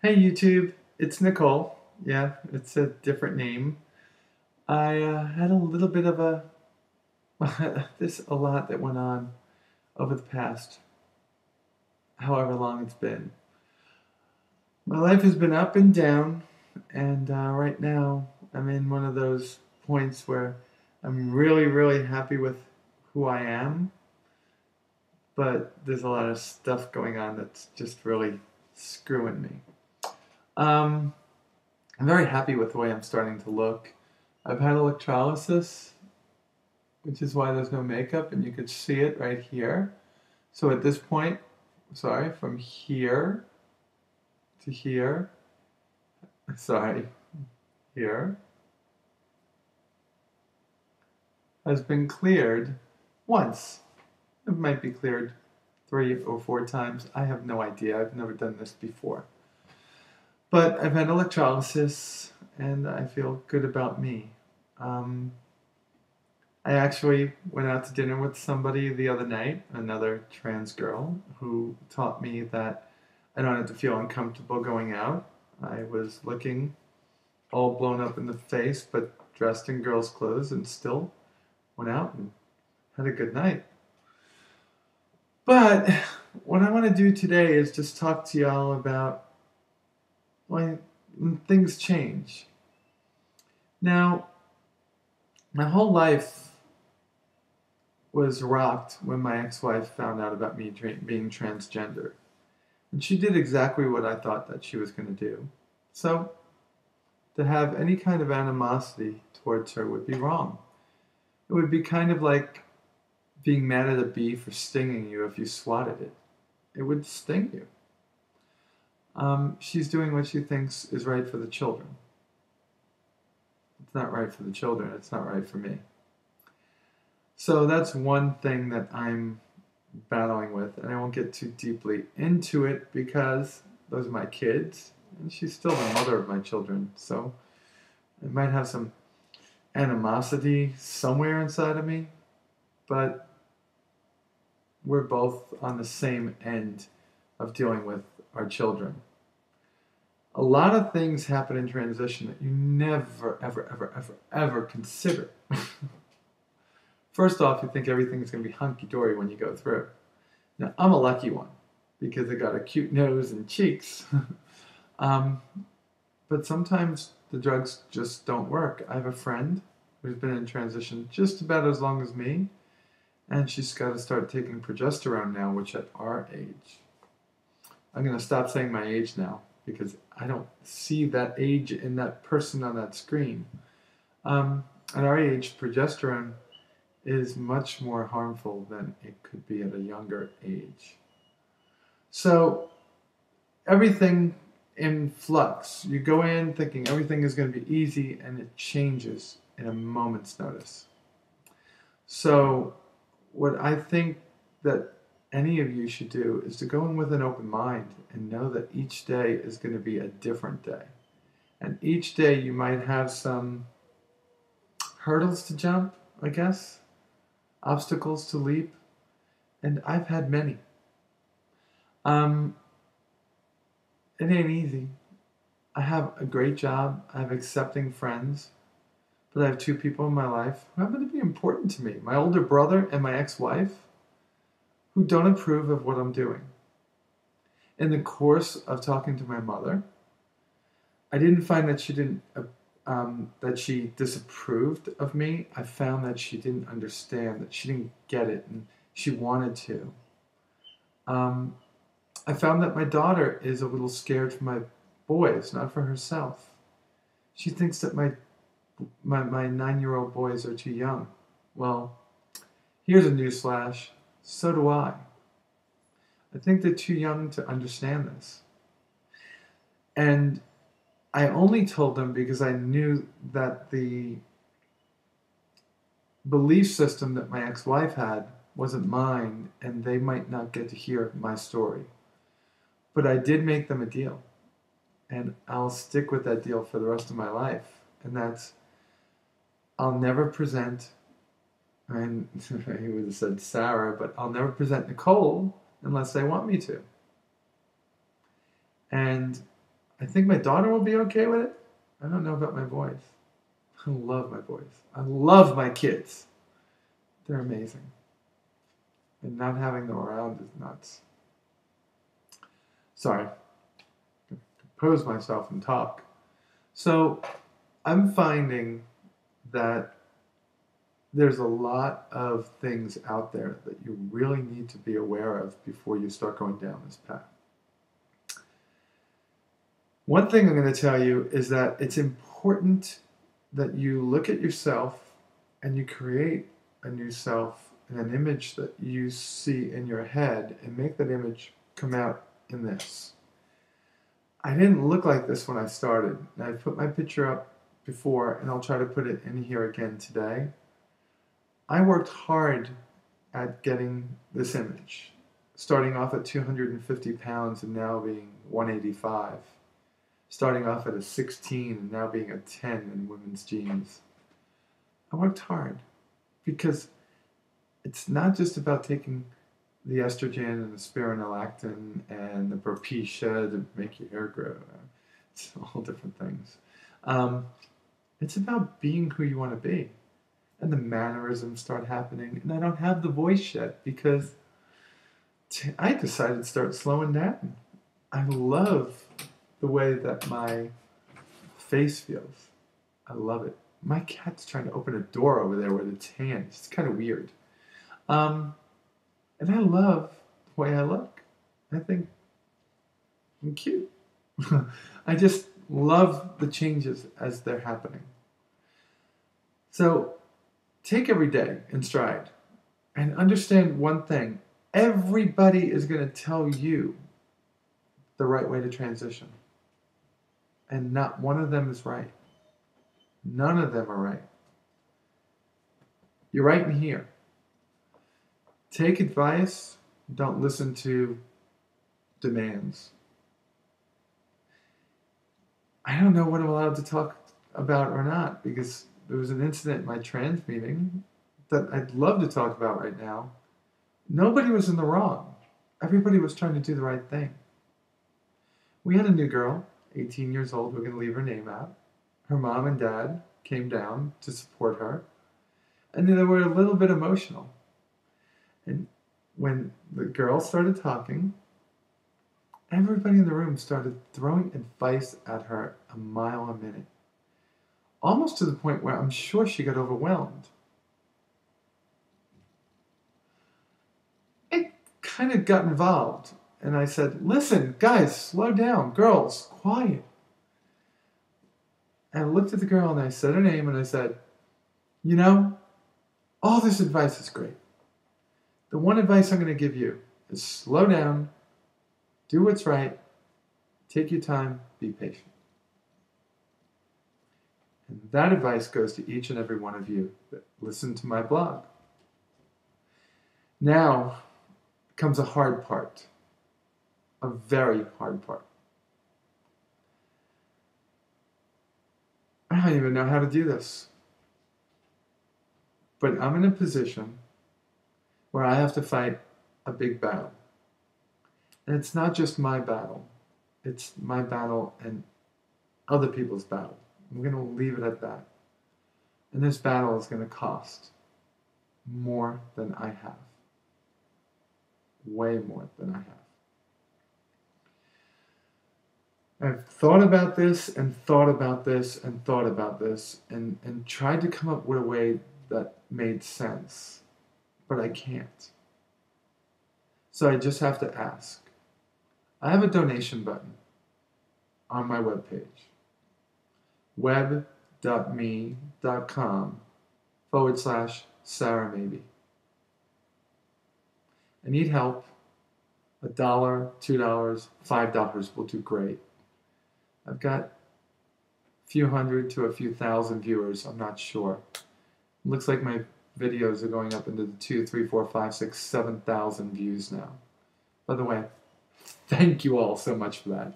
Hey YouTube, it's Nicole. Yeah, it's a different name. I had a little bit of a there's a lot that went on over the past however long it's been. My life has been up and down, and right now I'm in one of those points where I'm really, really happy with who I am, but there's a lot of stuff going on that's just really screwing me. Um, I'm very happy with the way I'm starting to look. I've had electrolysis, which is why there's no makeup, and you could see it right here. So at this point, sorry, from here to here, sorry, here, has been cleared once. It might be cleared 3 or 4 times. I have no idea. I've never done this before. But I've had electrolysis, and I feel good about me. Um, I actually went out to dinner with somebody the other night, another trans girl, who taught me that I don't have to feel uncomfortable going out. I was looking all blown up in the face, but dressed in girls' clothes, and still went out and had a good night. But what I want to do today is just talk to y'all about when things change. Now, my whole life was rocked when my ex-wife found out about me being transgender. And she did exactly what I thought that she was going to do. So, to have any kind of animosity towards her would be wrong. It would be kind of like being mad at a bee for stinging you if you swatted it. It would sting you. She's doing what she thinks is right for the children. It's not right for the children, it's not right for me. So that's one thing that I'm battling with, and I won't get too deeply into it because those are my kids, and she's still the mother of my children, so I might have some animosity somewhere inside of me, but we're both on the same end of dealing with our children. A lot of things happen in transition that you never, ever, ever, ever, ever consider. First off, you think everything's going to be hunky-dory when you go through. Now, I'm a lucky one because I got a cute nose and cheeks. um, but sometimes the drugs just don't work. I have a friend who's been in transition just about as long as me, and she's got to start taking progesterone now, which at our age. I'm going to stop saying my age now because I don't see that age in that person on that screen. At our age, progesterone is much more harmful than it could be at a younger age. So everything in flux. You go in thinking everything is going to be easy, and it changes in a moment's notice. So what I think that any of you should do is to go in with an open mind and know that each day is going to be a different day. And each day you might have some hurdles to jump, I guess, obstacles to leap, and I've had many. Um, it ain't easy. I have a great job. I have accepting friends, but I have two people in my life who happen to be important to me. My older brother and my ex-wife, who don't approve of what I'm doing. In the course of talking to my mother, I didn't find that that she disapproved of me. I found that she didn't understand, that she didn't get it, and she wanted to. I found that my daughter is a little scared for my boys, not for herself. She thinks that my 9-year-old boys are too young. Well, here's a newsflash. So do I. I think they're too young to understand this. And I only told them because I knew that the belief system that my ex-wife had wasn't mine, and they might not get to hear my story. But I did make them a deal, and I'll stick with that deal for the rest of my life. And that's, I'll never present, and he would have said Sarah, but I'll never present Nicole unless they want me to. And I think my daughter will be okay with it. I don't know about my boys. I love my boys. I love my kids. They're amazing. And not having them around is nuts. Sorry, compose myself and talk. So I'm finding that there's a lot of things out there that you really need to be aware of before you start going down this path. One thing I'm going to tell you is that it's important that you look at yourself and you create a new self and an image that you see in your head and make that image come out in this. I didn't look like this when I started. I put my picture up before, and I'll try to put it in here again today. I worked hard at getting this image, starting off at 250 pounds and now being 185. Starting off at a 16 and now being a 10 in women's jeans. I worked hard because it's not just about taking the estrogen and the spironolactone and the Propecia to make your hair grow. It's all different things. It's about being who you want to be. And the mannerisms start happening. And I don't have the voice yet because I decided to start slowing down. I love the way that my face feels. I love it. My cat's trying to open a door over there with its hands. It's kind of weird. And I love the way I look. I think I'm cute. I just love the changes as they're happening. So take every day in stride and understand one thing. Everybody is going to tell you the right way to transition. And not one of them is right. None of them are right. You're right in here. Take advice. Don't listen to demands. I don't know what I'm allowed to talk about or not because there was an incident in my trans meeting that I'd love to talk about right now. Nobody was in the wrong. Everybody was trying to do the right thing. We had a new girl, 18 years old, we're going to leave her name out. Her mom and dad came down to support her, and they were a little bit emotional. And when the girl started talking, everybody in the room started throwing advice at her a mile a minute. Almost to the point where I'm sure she got overwhelmed. I kind of got involved, and I said, listen, guys, slow down. Girls, quiet. And I looked at the girl, and I said her name, and I said, you know, all this advice is great. The one advice I'm going to give you is slow down, do what's right, take your time, be patient. And that advice goes to each and every one of you that listen to my blog. Now comes a hard part, a very hard part. I don't even know how to do this. But I'm in a position where I have to fight a big battle. And it's not just my battle. It's my battle and other people's battle. I'm going to leave it at that. And this battle is going to cost more than I have. Way more than I have. I've thought about this and thought about this and thought about this and tried to come up with a way that made sense. But I can't. So I just have to ask. I have a donation button on my webpage. web.me.com/Sarah Maybe. I need help. $1, $2, $5 will do great. I've got a few hundred to a few thousand viewers. I'm not sure. It looks like my videos are going up into the 2, 3, 4, 5, 6, 7,000 views now. By the way, thank you all so much for that.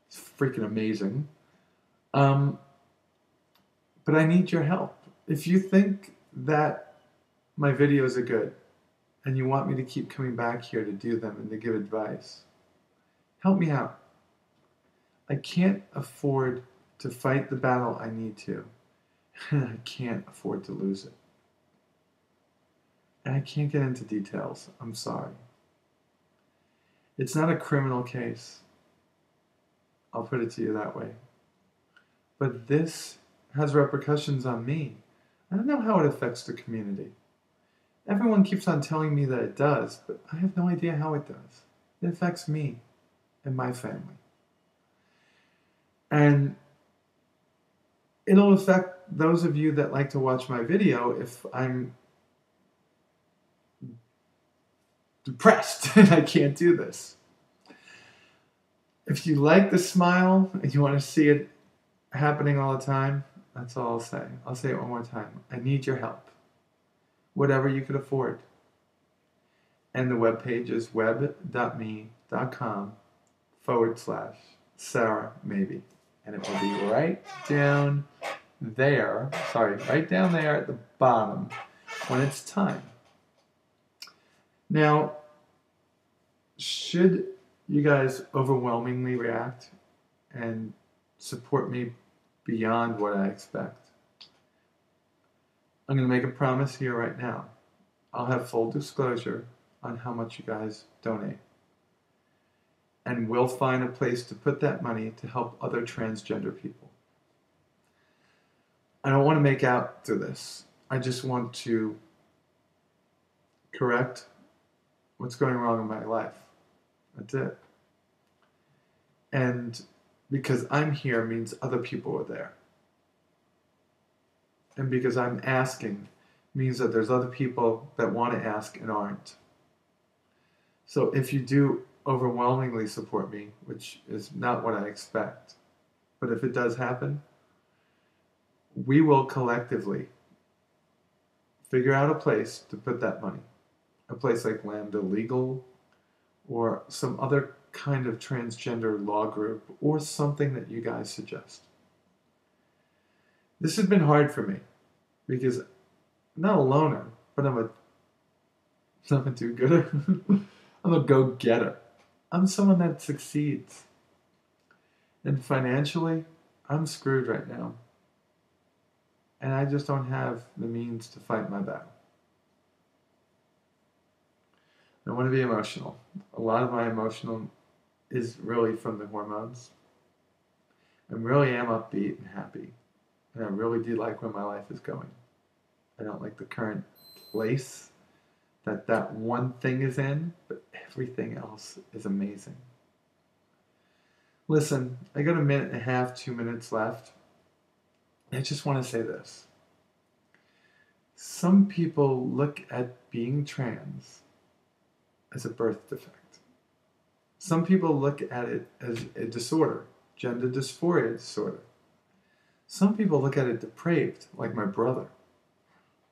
It's freaking amazing. But I need your help. If you think that my videos are good and you want me to keep coming back here to do them and to give advice, help me out. I can't afford to fight the battle I need to, and I can't afford to lose it. And I can't get into details. I'm sorry. It's not a criminal case. I'll put it to you that way. But this has repercussions on me. I don't know how it affects the community. Everyone keeps on telling me that it does, but I have no idea how it does. It affects me and my family. And it'll affect those of you that like to watch my video if I'm depressed and I can't do this. If you like the smile and you want to see it happening all the time, that's all I'll say. I'll say it one more time. I need your help. Whatever you could afford. And the webpage is web.me.com/Sarah Maybe. And it will be right down there, right down there at the bottom when it's time. Now, should you guys overwhelmingly react and support me beyond what I expect, I'm going to make a promise here right now. I'll have full disclosure on how much you guys donate. And we'll find a place to put that money to help other transgender people. I don't want to make out to this. I just want to correct what's going wrong in my life. That's it. And because I'm here means other people are there. And because I'm asking means that there's other people that want to ask and aren't. So if you do overwhelmingly support me, which is not what I expect, but if it does happen, we will collectively figure out a place to put that money. A place like Lambda Legal or some other kind of transgender law group or something that you guys suggest. This has been hard for me because I'm not a loner, but I'm a do-gooder. I'm a go-getter. I'm someone that succeeds. And financially, I'm screwed right now. And I just don't have the means to fight my battle. I want to be emotional. A lot of my emotional is really from the hormones. I really am upbeat and happy. And I really do like where my life is going. I don't like the current place that one thing is in, but everything else is amazing. Listen, I got a minute and a half, 2 minutes left. I just want to say this. Some people look at being trans as a birth defect. Some people look at it as a disorder, gender dysphoria disorder. Some people look at it depraved, like my brother.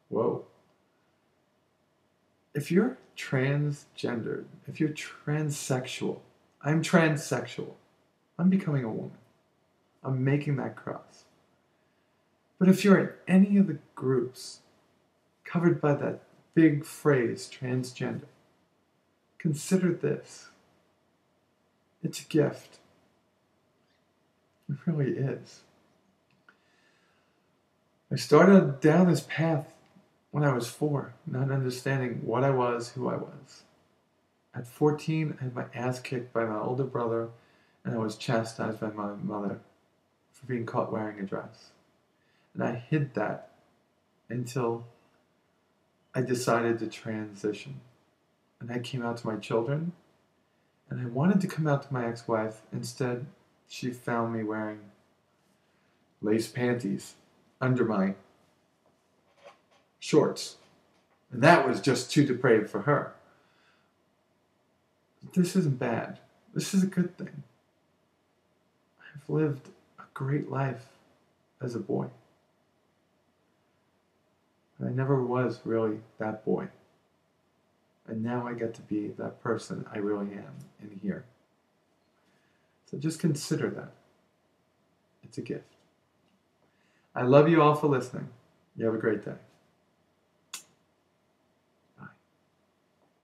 Whoa. If you're transgendered, if you're transsexual, I'm transsexual. I'm becoming a woman. I'm making that cross. But if you're in any of the groups covered by that big phrase, transgender, consider this. It's a gift. It really is. I started down this path when I was 4, not understanding what I was, who I was. At 14, I had my ass kicked by my older brother, and I was chastised by my mother for being caught wearing a dress. And I hid that until I decided to transition. And I came out to my children, and I wanted to come out to my ex-wife. Instead, she found me wearing lace panties under my shorts. And that was just too depraved for her. This isn't bad. This is a good thing. I've lived a great life as a boy. I never was really that boy. And now I get to be that person I really am in here. So just consider that. It's a gift. I love you all for listening. You have a great day.